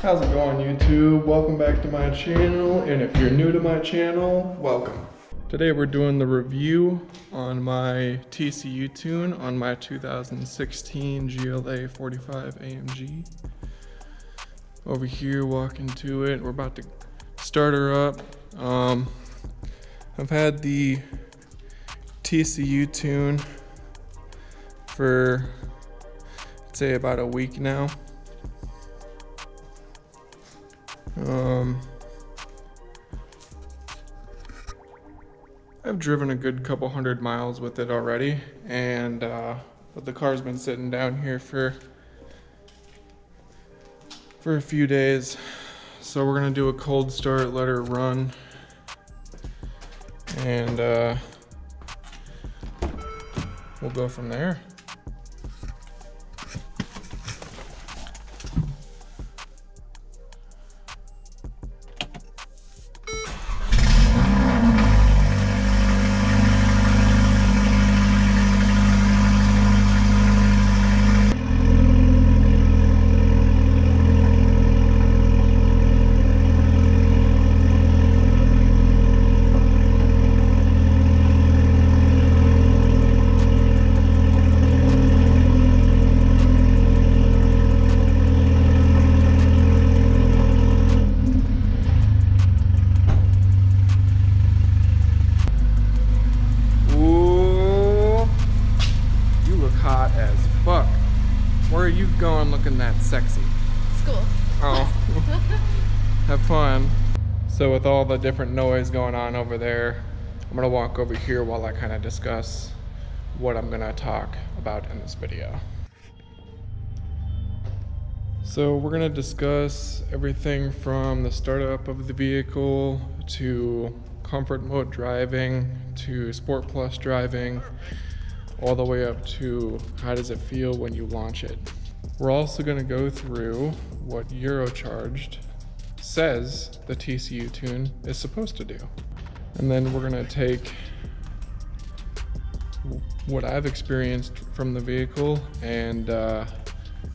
How's it going, YouTube? Welcome back to my channel, and if you're new to my channel, welcome. Today we're doing the review on my TCU tune on my 2016 GLA45 AMG. Over here, walking to it, we're about to start her up. I've had the TCU tune for, I'd say, about a week now. I've driven a good couple hundred miles with it already, and but the car's been sitting down here for a few days, so we're gonna do a cold start, let her run, and we'll go from there. Where are you going looking that sexy? School. Oh. Have fun. So with all the different noise going on over there, I'm gonna walk over here while I kind of discuss what I'm gonna talk about in this video. So we're gonna discuss everything from the startup of the vehicle to comfort mode driving to Sport Plus driving, all the way up to how does it feel when you launch it. We're also going to go through what Eurocharged says the TCU tune is supposed to do. And then we're going to take what I've experienced from the vehicle, and I'm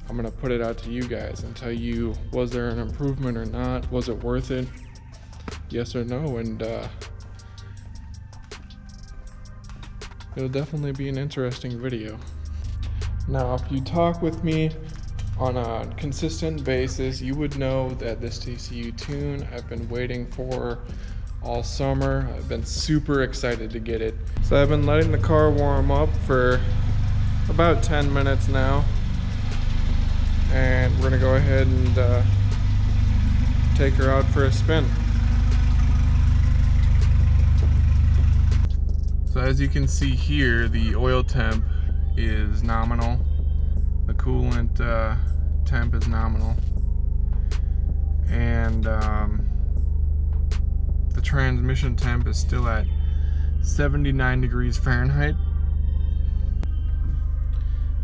going to put it out to you guys and tell you, was there an improvement or not? Was it worth it? Yes or no? And it'll definitely be an interesting video. Now, if you talk with me on a consistent basis, you would know that this TCU tune I've been waiting for all summer. I've been super excited to get it. So I've been letting the car warm up for about 10 minutes now. And we're gonna go ahead and take her out for a spin. So as you can see here, the oil temp is nominal. The coolant temp is nominal. And the transmission temp is still at 79 degrees Fahrenheit.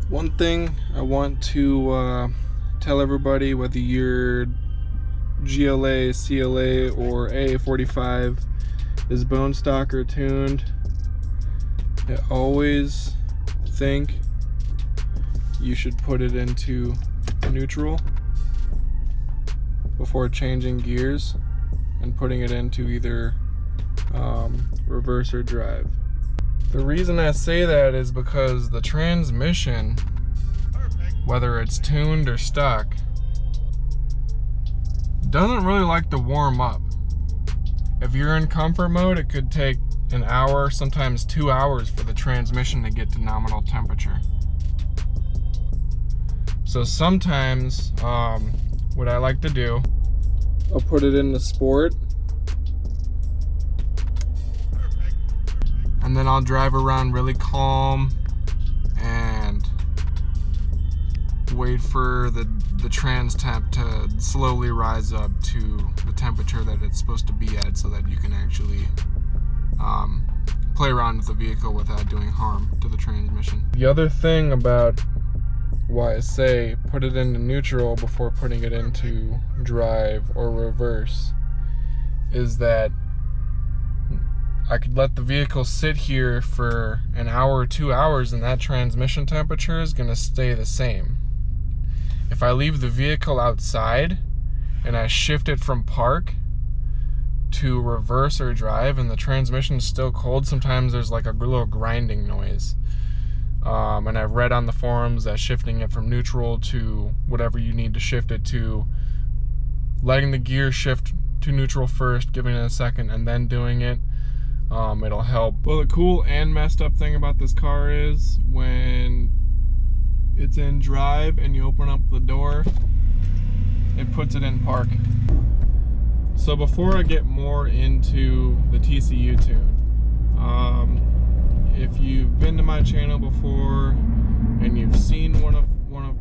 One thing I want to tell everybody, whether you're GLA, CLA, or A45 is bone stock or tuned, I always think you should put it into neutral before changing gears and putting it into either reverse or drive. The reason I say that is because the transmission, whether it's tuned or stock, doesn't really like to warm up. If you're in comfort mode, it could take an hour, sometimes 2 hours for the transmission to get to nominal temperature. So sometimes what I like to do, I'll put it in the sport, and then I'll drive around really calm and wait for the trans temp to slowly rise up to the temperature that it's supposed to be at, so that you can actually play around with the vehicle without doing harm to the transmission. The other thing about why I say put it into neutral before putting it into drive or reverse is that I could let the vehicle sit here for an hour or 2 hours and that transmission temperature is going to stay the same. If I leave the vehicle outside and I shift it from park to reverse or drive, and the transmission is still cold, sometimes there's like a little grinding noise. And I've read on the forums that shifting it from neutral to whatever you need to shift it to, letting the gear shift to neutral first, giving it a second, and then doing it, it'll help. Well, the cool and messed up thing about this car is when it's in drive and you open up the door, it puts it in park. So before I get more into the TCU tune, if you've been to my channel before and you've seen one of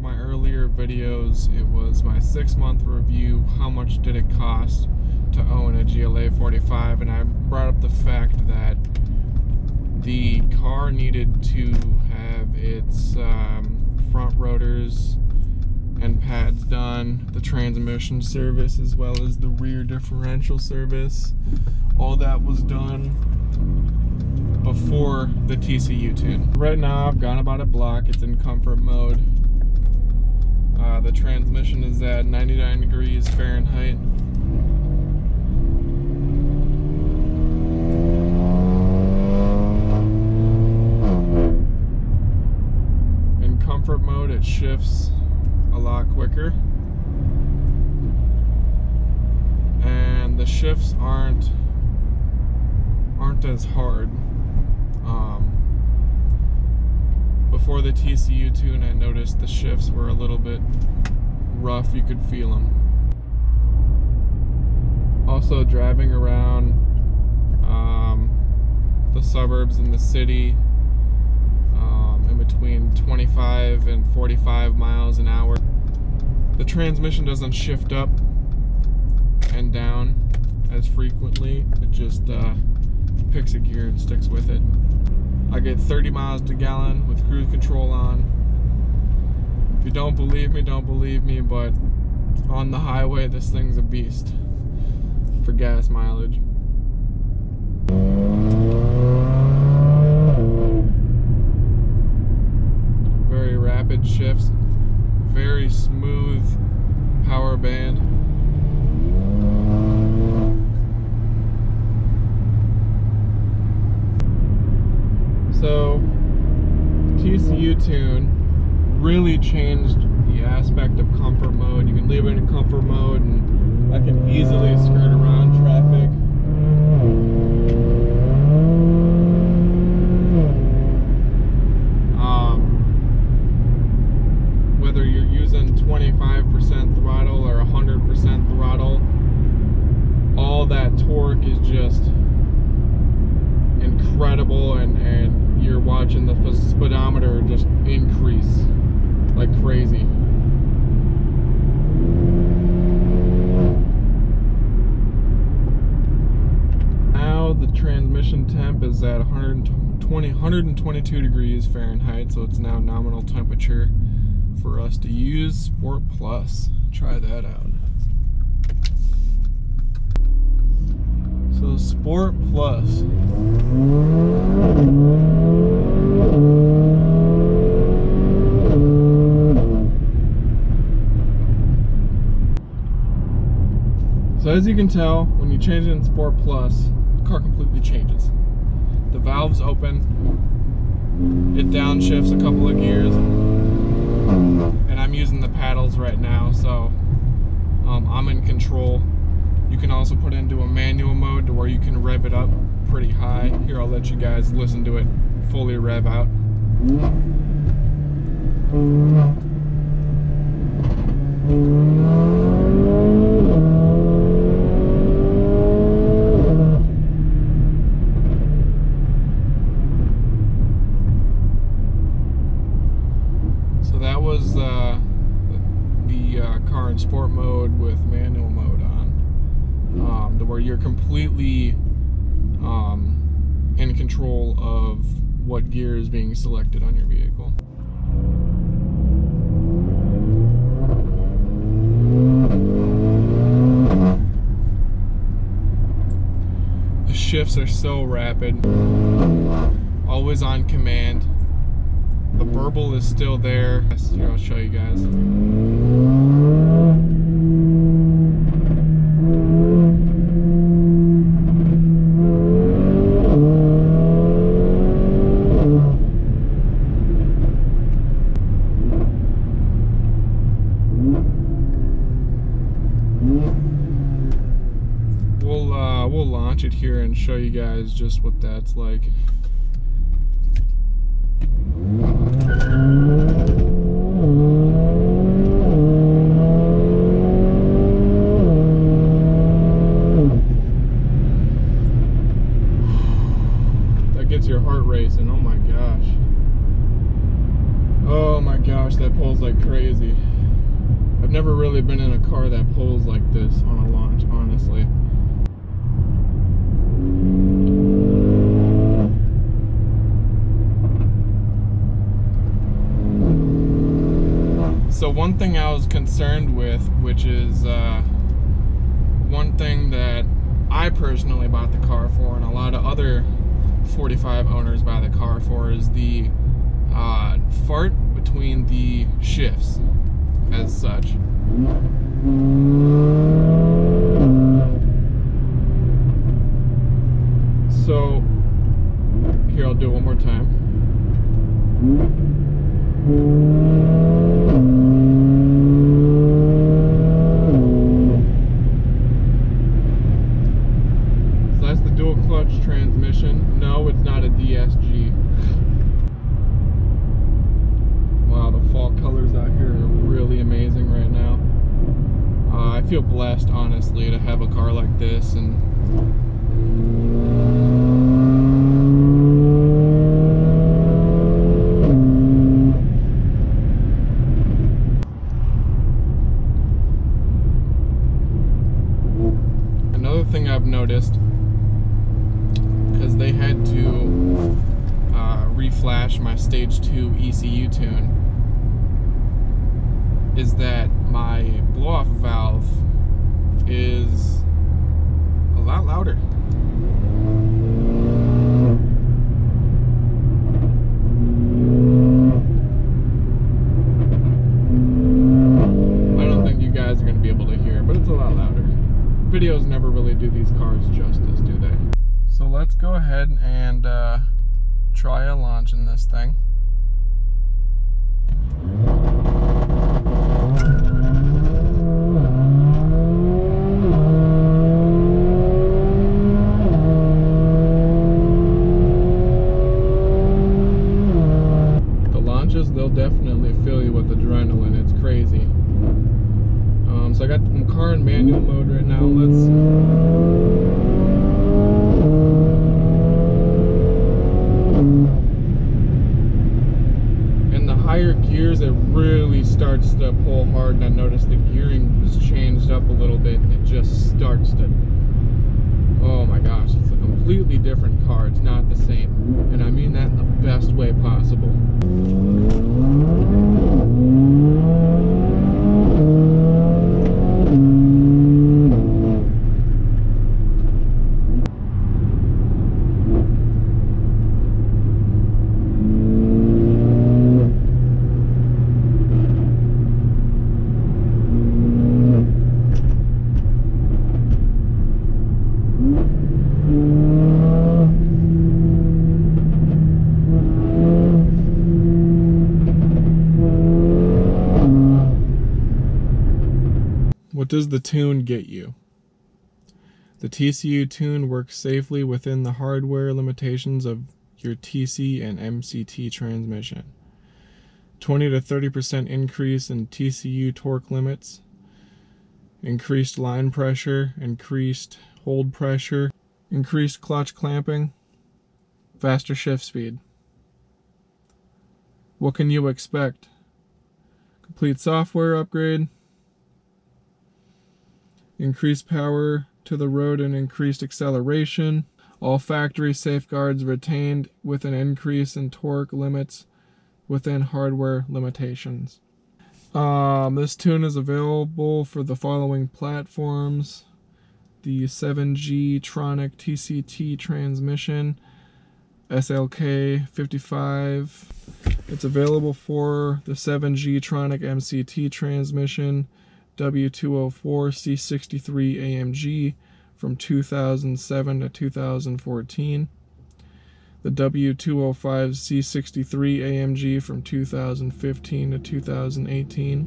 my earlier videos, it was my 6-month review, how much did it cost to own a GLA45, and I brought up the fact that the car needed to have its front rotors and pads done, the transmission service, as well as the rear differential service. All that was done before the TCU tune. Right now I've gone about a block, it's in comfort mode. The transmission is at 99 degrees Fahrenheit. In comfort mode it shifts a lot quicker, and the shifts aren't as hard. Before the TCU tune, I noticed the shifts were a little bit rough, you could feel them. Also, driving around the suburbs and the city, in between 25 and 45 miles an hour, the transmission doesn't shift up and down as frequently. It just picks a gear and sticks with it. I get 30 miles to gallon with cruise control on. If you don't believe me, don't believe me, but on the highway this thing's a beast for gas mileage. Very rapid shifts, very smooth power band. So, TCU tune really changed the aspect of comfort mode. You can leave it in comfort mode and I can easily skirt around traffic. Whether you're using 25% throttle or 100% throttle, all that torque is just incredible, and you're watching the speedometer just increase like crazy. Now the transmission temp is at 122 degrees Fahrenheit, so it's now nominal temperature for us to use Sport Plus. Try that out. So Sport Plus. So as you can tell, when you change it in Sport Plus, the car completely changes. The valves open, it downshifts a couple of gears, and I'm using the paddles right now, so I'm in control. You can also put it into a manual mode to where you can rev it up pretty high. Here, I'll let you guys listen to it fully rev out. So that was the car in sport mode with manual mode on, to where you're completely in control of what gear is being selected on your vehicle. The shifts are so rapid, always on command. The burble is still there. Here, I'll show you guys. launch it here and show you guys just what that's like. That gets your heart racing. Oh my gosh. Oh my gosh, that pulls like crazy. I've never really been in a car that pulls like this on a launch, honestly. So one thing I was concerned with, which is one thing that I personally bought the car for, and a lot of other 45 owners buy the car for, is the fart between the shifts as such. So here, I'll do it one more time. So that's the dual clutch transmission. No, it's not a DSG. Wow, the fall colors out here are really amazing right now. I feel blessed, honestly, to have a car like this. And another thing I've noticed, because they had to reflash my stage 2 ECU tune, is that my blow-off valve is a lot louder. I don't think you guys are going to be able to hear it, but it's a lot louder. Videos never really do these cars justice, do they? So let's go ahead and try a launch in this thing. The launches, they'll definitely fill you with adrenaline. It's crazy. So I got the car in manual mode right now. In the higher gears, it really starts to pull hard, and I noticed the gearing has changed up a little bit, and it just starts to, oh my gosh, it's a completely different car. It's not the same, and I mean that in the best way possible. What does the tune get you? The TCU tune works safely within the hardware limitations of your TC and MCT transmission. 20 to 30% increase in TCU torque limits, increased line pressure, increased hold pressure, increased clutch clamping, faster shift speed. What can you expect? Complete software upgrade, increased power to the road and increased acceleration, all factory safeguards retained with an increase in torque limits within hardware limitations. This tune is available for the following platforms: the 7G Tronic TCT transmission, SLK55. It's available for the 7G Tronic MCT transmission, W204 C63 AMG from 2007 to 2014. The W205 C63 AMG from 2015 to 2018.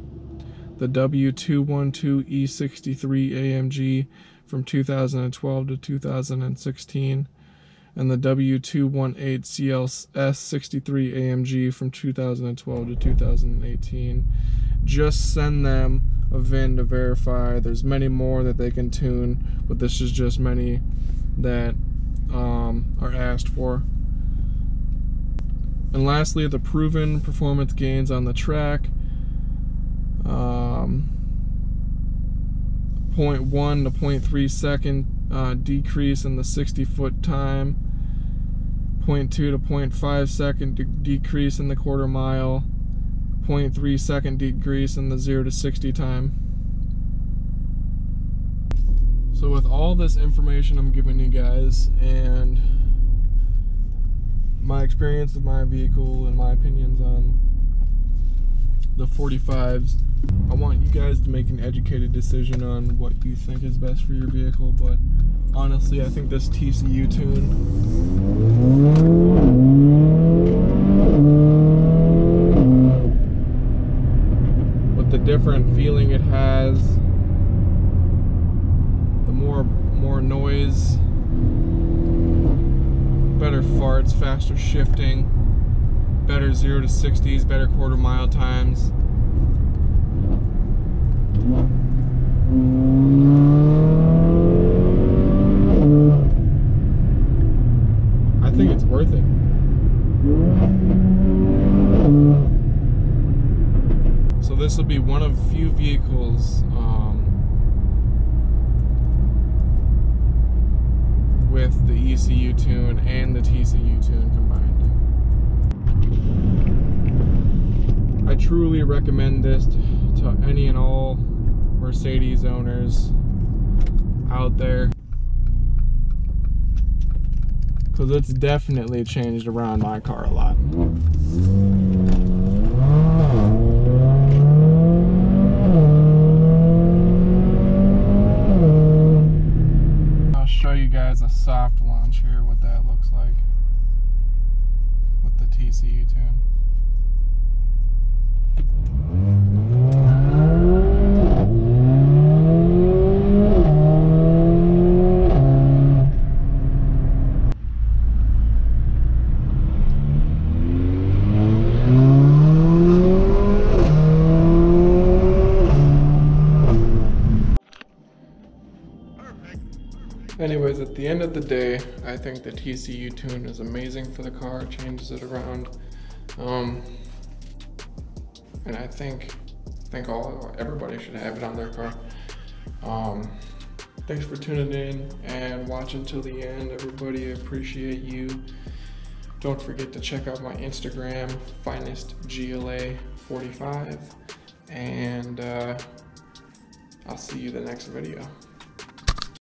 the W212E63 AMG from 2012 to 2016, and the W218 CLS63 AMG from 2012 to 2018. Just send them a VIN to verify. There's many more that they can tune, but this is just many that are asked for. And lastly, the proven performance gains on the track. 0.1 to 0.3 second decrease in the 60-foot time. 0.2 to 0.5 second decrease in the quarter mile. 0.3 second decrease in the 0 to 60 time. So with all this information I'm giving you guys and my experience with my vehicle and my opinions on the 45s, I want you guys to make an educated decision on what you think is best for your vehicle. But honestly, I think this TCU tune with the different feeling it has, the more noise, better farts, faster shifting, better 0 to 60s, better quarter mile times. I think it's worth it. So this will be one of few vehicles with the ECU tune and the TCU tune combined. I truly recommend this to any and all Mercedes owners out there, because it's definitely changed around my car a lot. I'll show you guys a soft launch here, what that looks like with the TCU tune. Anyways, at the end of the day, I think the TCU tune is amazing for the car. It changes it around, and I think everybody should have it on their car. Thanks for tuning in and watching till the end, everybody. I appreciate you. Don't forget to check out my Instagram, finestGLA45, and I'll see you in the next video.